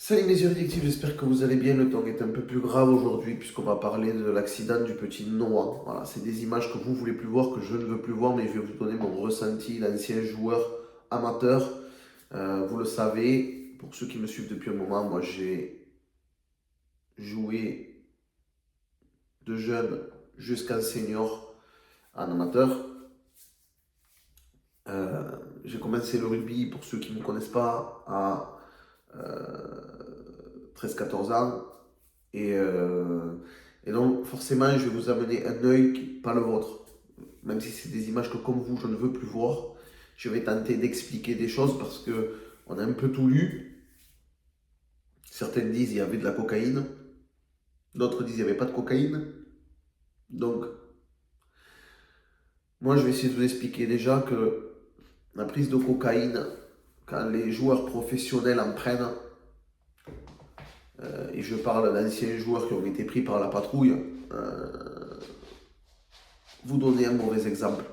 Salut mes auditeurs, j'espère que vous allez bien. Le temps est un peu plus grave aujourd'hui puisqu'on va parler de l'accident du petit Noah. Voilà, c'est des images que vous voulez plus voir, que je ne veux plus voir, mais je vais vous donner mon ressenti d'ancien joueur amateur. Vous le savez, pour ceux qui me suivent depuis un moment, moi j'ai joué de jeune jusqu'en senior en amateur. J'ai commencé le rugby, pour ceux qui ne me connaissent pas, à 13-14 ans. Et, euh, et donc, forcément, je vais vous amener un œil qui n'est pas le vôtre. Même si c'est des images que, comme vous, je ne veux plus voir, je vais tenter d'expliquer des choses parce que on a un peu tout lu. Certains disent qu'il y avait de la cocaïne, d'autres disent qu'il n'y avait pas de cocaïne. Donc, moi, je vais essayer de vous expliquer déjà que la prise de cocaïne, quand les joueurs professionnels en prennent, et je parle d'anciens joueurs qui ont été pris par la patrouille, vous donnez un mauvais exemple.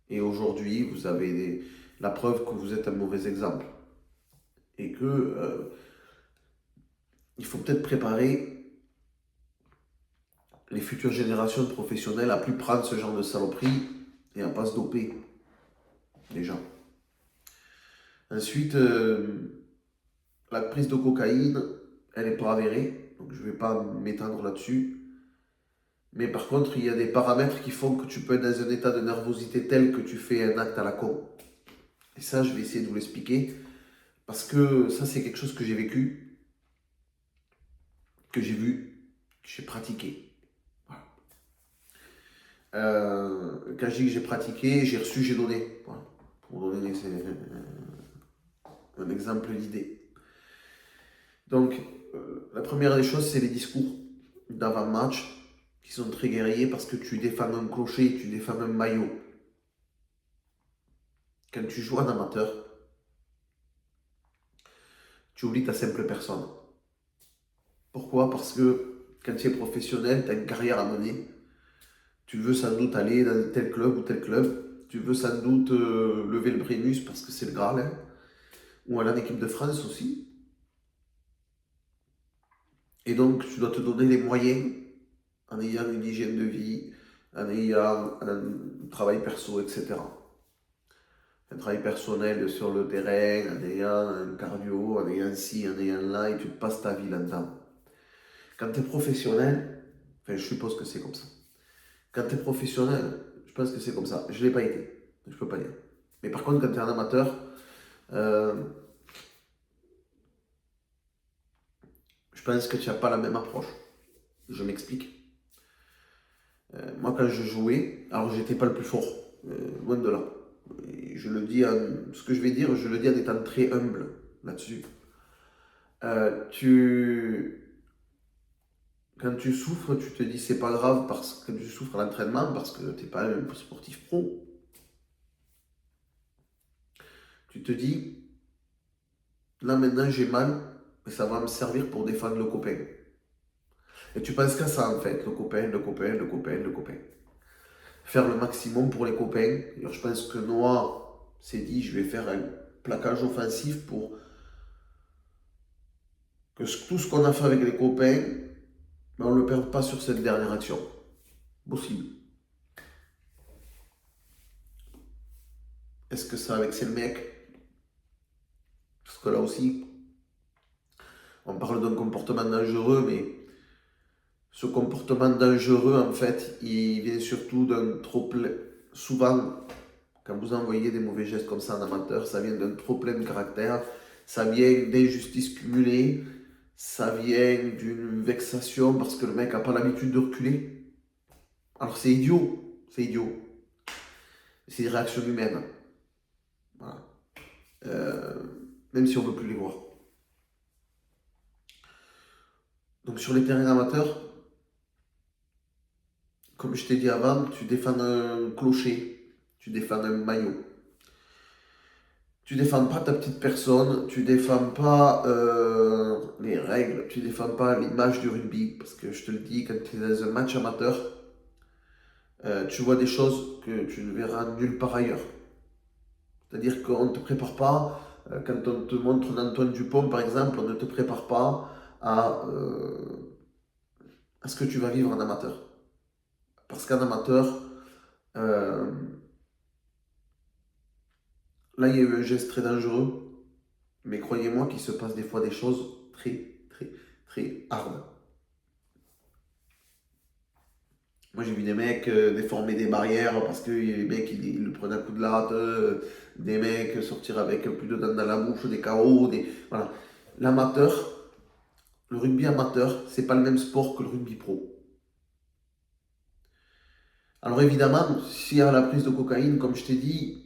Et aujourd'hui, vous avez la preuve que vous êtes un mauvais exemple. Et que il faut peut-être préparer les futures générations de professionnels à plus prendre ce genre de saloperie et à pas se doper, déjà. Ensuite, la prise de cocaïne, elle n'est pas avérée, donc je ne vais pas m'étendre là-dessus. Mais par contre, il y a des paramètres qui font que tu peux être dans un état de nervosité tel que tu fais un acte à la con. Et ça, je vais essayer de vous l'expliquer. Parce que ça, c'est quelque chose que j'ai vécu, que j'ai vu, que j'ai pratiqué. Voilà. Quand je dis que j'ai pratiqué, j'ai reçu, j'ai donné. Voilà. Pour donner un exemple d'idée. Donc, la première des choses, c'est les discours d'avant-match qui sont très guerriers parce que tu défends un clocher, tu défends un maillot. Quand tu joues en amateur, tu oublies ta simple personne. Pourquoi? Parce que quand tu es professionnel, tu as une carrière à mener. Tu veux sans doute aller dans tel club ou tel club. Tu veux sans doute lever le Brennus parce que c'est le Graal. Hein. Ou aller en équipe de France aussi. Et donc, tu dois te donner les moyens en ayant une hygiène de vie, en ayant un travail perso, etc. Un travail personnel sur le terrain, en ayant un cardio, en ayant ci, en ayant là, et tu passes ta vie là-dedans. Quand tu es professionnel, enfin, je suppose que c'est comme ça. Quand tu es professionnel, je pense que c'est comme ça. Je ne l'ai pas été, je ne peux pas dire. Mais par contre, quand tu es un amateur, euh, je pense que tu n'as pas la même approche. Je m'explique. Moi, quand je jouais, alors j'étais pas le plus fort, loin de là. Et je le dis, ce que je vais dire, je le dis en étant très humble là-dessus. Quand tu souffres, tu te dis c'est pas grave parce que tu souffres à l'entraînement parce que tu n'es pas un sportif pro. Tu te dis, là maintenant j'ai mal, mais ça va me servir pour défendre le copain. Et tu penses qu'à ça en fait, le copain, le copain, le copain, le copain. Faire le maximum pour les copains. Alors, je pense que Noah s'est dit, je vais faire un plaquage offensif pour que tout ce qu'on a fait avec les copains, ben, on ne le perde pas sur cette dernière action. Possible. Est-ce que ça avec ces mecs? Parce que là aussi, on parle d'un comportement dangereux, mais ce comportement dangereux, en fait, il vient surtout d'un trop plein. Souvent, quand vous envoyez des mauvais gestes comme ça en amateur, ça vient d'un trop plein de caractère, ça vient d'injustices cumulées, ça vient d'une vexation parce que le mec n'a pas l'habitude de reculer. Alors c'est idiot, c'est idiot. C'est une réaction humaine. Voilà. Euh, Même si on ne veut plus les voir. Donc sur les terrains amateurs, comme je t'ai dit avant, tu défends un clocher, tu défends un maillot. Tu défends pas ta petite personne, tu défends pas les règles, tu défends pas l'image du rugby. Parce que je te le dis, quand tu es dans un match amateur, tu vois des choses que tu ne verras nulle part ailleurs. C'est-à-dire qu'on ne te prépare pas Quand on te montre un Antoine Dupont, par exemple, on ne te prépare pas à ce que tu vas vivre en amateur. Parce qu'en amateur, euh, là, il y a eu un geste très dangereux, mais croyez-moi qu'il se passe des fois des choses très, très, très hard. Moi, j'ai vu des mecs déformer des barrières parce que les mecs, ils le prenaient un coup de latte, des mecs sortir avec plus de dents dans la bouche, des KO, Voilà. L'amateur, le rugby amateur, c'est pas le même sport que le rugby pro. Alors évidemment, s'il y a la prise de cocaïne, comme je t'ai dit,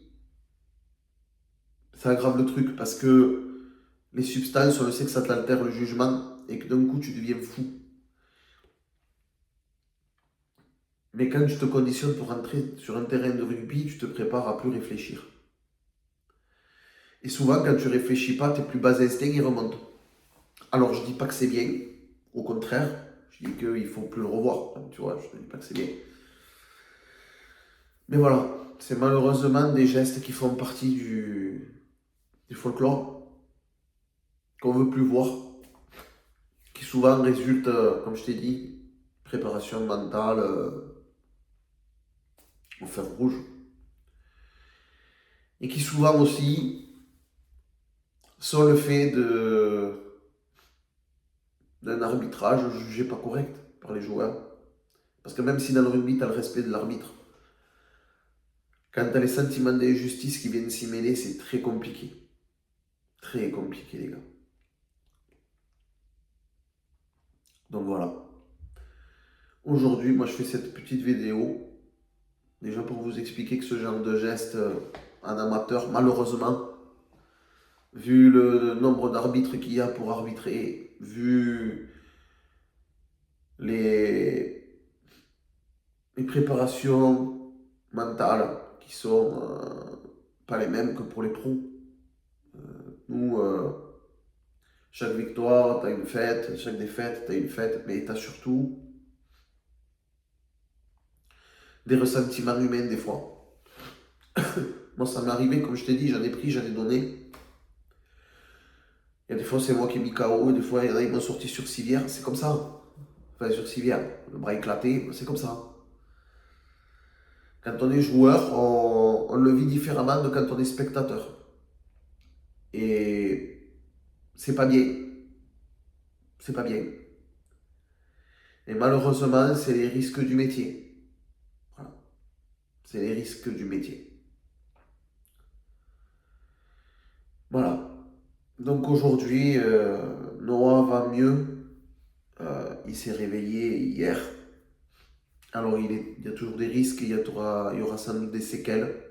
ça aggrave le truc parce que les substances, on le sait que ça t'altère le jugement et que d'un coup, tu deviens fou. Mais quand tu te conditionnes pour entrer sur un terrain de rugby, tu te prépares à plus réfléchir. Et souvent, quand tu réfléchis pas, tes plus bas instincts, ils remontent. Alors, je dis pas que c'est bien, au contraire, je dis qu'il faut plus le revoir, tu vois, je ne dis pas que c'est bien. Mais voilà, c'est malheureusement des gestes qui font partie du folklore, qu'on veut plus voir, qui souvent résultent, comme je t'ai dit, préparation mentale au fer rouge, et qui souvent aussi sont le fait d'un arbitrage jugé pas correct par les joueurs. Parce que même si dans le rugby, tu as le respect de l'arbitre, quand tu as les sentiments d'injustice qui viennent s'y mêler, c'est très compliqué. Très compliqué, les gars. Donc voilà. Aujourd'hui, moi, je fais cette petite vidéo, déjà pour vous expliquer que ce genre de geste en amateur, malheureusement, vu le nombre d'arbitres qu'il y a pour arbitrer, vu les, les préparations mentales qui sont pas les mêmes que pour les pros. Nous, chaque victoire, tu as une fête, chaque défaite, tu as une fête, mais tu as surtout des ressentiments humains des fois. Moi, ça m'est arrivé, comme je t'ai dit, j'en ai pris, j'en ai donné. Il y a des fois, c'est moi qui ai mis KO, et des fois, il y en a, ils m'ont sorti sur civière, c'est comme ça. Enfin, sur civière, le bras éclaté, c'est comme ça. Quand on est joueur, on le vit différemment de quand on est spectateur. Et c'est pas bien. C'est pas bien. Et malheureusement, c'est les risques du métier. Voilà. C'est les risques du métier. Voilà. Donc aujourd'hui, Noah va mieux. Il s'est réveillé hier. Alors il y a toujours des risques, il y aura sans doute des séquelles.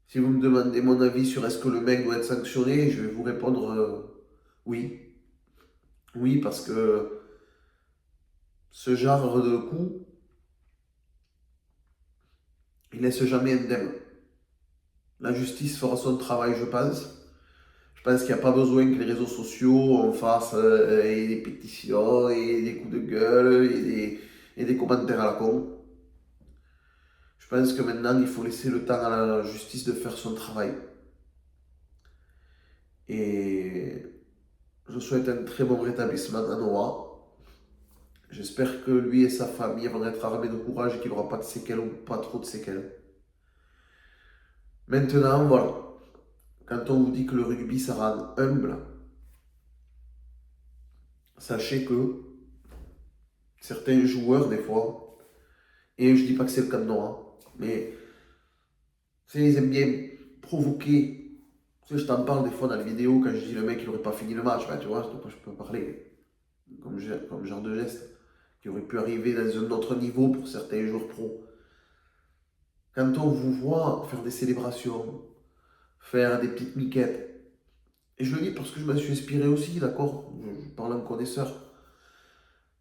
Si vous me demandez mon avis sur est-ce que le mec doit être sanctionné, je vais vous répondre oui. Oui, parce que ce genre de coup, il laisse jamais indemne. La justice fera son travail, je pense. Je pense qu'il n'y a pas besoin que les réseaux sociaux en fassent des pétitions et des coups de gueule et des commentaires à la con. Je pense que maintenant, il faut laisser le temps à la justice de faire son travail. Et je souhaite un très bon rétablissement à Noah. J'espère que lui et sa famille vont être armés de courage et qu'il n'y aura pas de séquelles ou pas trop de séquelles. Maintenant, voilà. Quand on vous dit que le rugby, ça rend humble, sachez que certains joueurs, des fois, et je dis pas que c'est le cas de Noah, mais ils aiment bien provoquer. Tu sais, je t'en parle des fois dans les vidéos quand je dis le mec il n'aurait pas fini le match, ben, tu vois, je peux parler comme genre de geste qui aurait pu arriver dans un autre niveau pour certains joueurs pro. Quand on vous voit faire des célébrations, faire des petites miquettes, et je le dis parce que je me suis inspiré aussi, d'accord, je parle en connaisseur.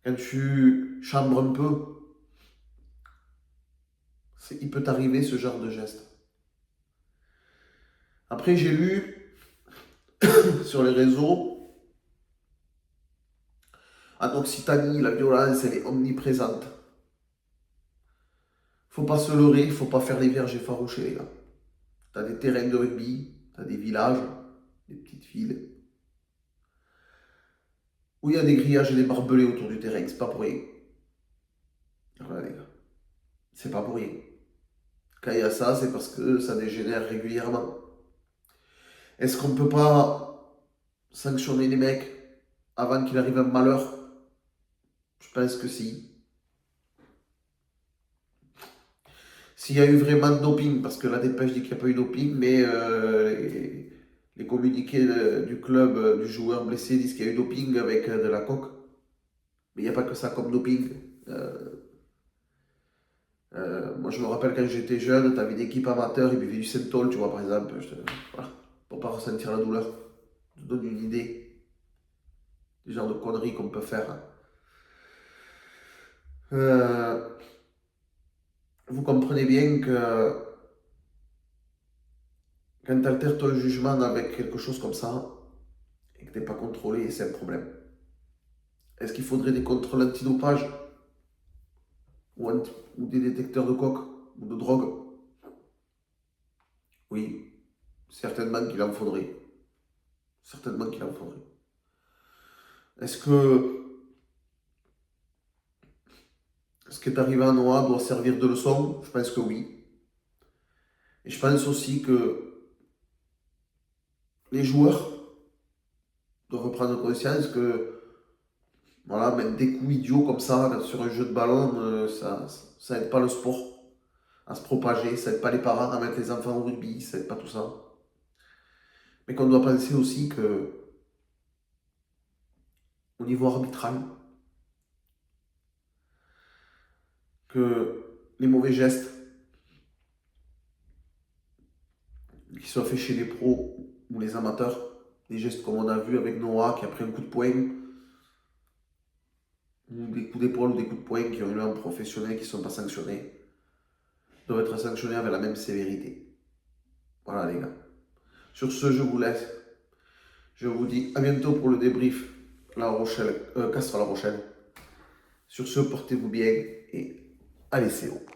Quand tu chambres un peu, il peut t'arriver ce genre de geste. Après, j'ai lu sur les réseaux, en Occitanie, la violence, elle est omniprésente. Faut pas se leurrer, faut pas faire les vierges effarouchées, les gars. T'as des terrains de rugby, tu as des villages, des petites villes, où il y a des grillages et des barbelés autour du terrain, c'est pas pour rien. Voilà les gars, c'est pas pour rien. Quand il y a ça, c'est parce que ça dégénère régulièrement. Est-ce qu'on ne peut pas sanctionner les mecs avant qu'il arrive un malheur? Je pense que si. S'il y a eu vraiment de doping, parce que la dépêche dit qu'il n'y a pas eu de doping, mais les communiqués du club, du joueur blessé disent qu'il y a eu doping avec de la coke. Mais il n'y a pas que ça comme doping. Moi, je me rappelle quand j'étais jeune, tu avais une équipe amateur, ils buvaient du Centol, tu vois, par exemple, voilà, pour pas ressentir la douleur. Je te donne une idée du genre de conneries qu'on peut faire. Vous comprenez bien que quand tu altères ton jugement avec quelque chose comme ça et que tu n'es pas contrôlé, c'est un problème. Est-ce qu'il faudrait des contrôles antidopage ou des détecteurs de coke ou de drogue? Oui, certainement qu'il en faudrait. Certainement qu'il en faudrait. Est-ce que ce qui est arrivé à Noah doit servir de leçon? Je pense que oui. Et je pense aussi que les joueurs doivent prendre conscience que voilà, mettre des coups idiots comme ça sur un jeu de ballon, ça aide pas le sport à se propager, ça aide pas les parents à mettre les enfants au rugby, ça aide pas tout ça. Mais qu'on doit penser aussi que au niveau arbitral, que les mauvais gestes qui soient faits chez les pros ou les amateurs, des gestes comme on a vu avec Noah qui a pris un coup de poing, ou des coups d'épaule ou des coups de poing qui ont eu lieu en professionnel qui ne sont pas sanctionnés, doivent être sanctionnés avec la même sévérité. Voilà les gars. Sur ce, je vous laisse. Je vous dis à bientôt pour le débrief La Rochelle, Castres La Rochelle. Sur ce, portez-vous bien et allez, c'est haut.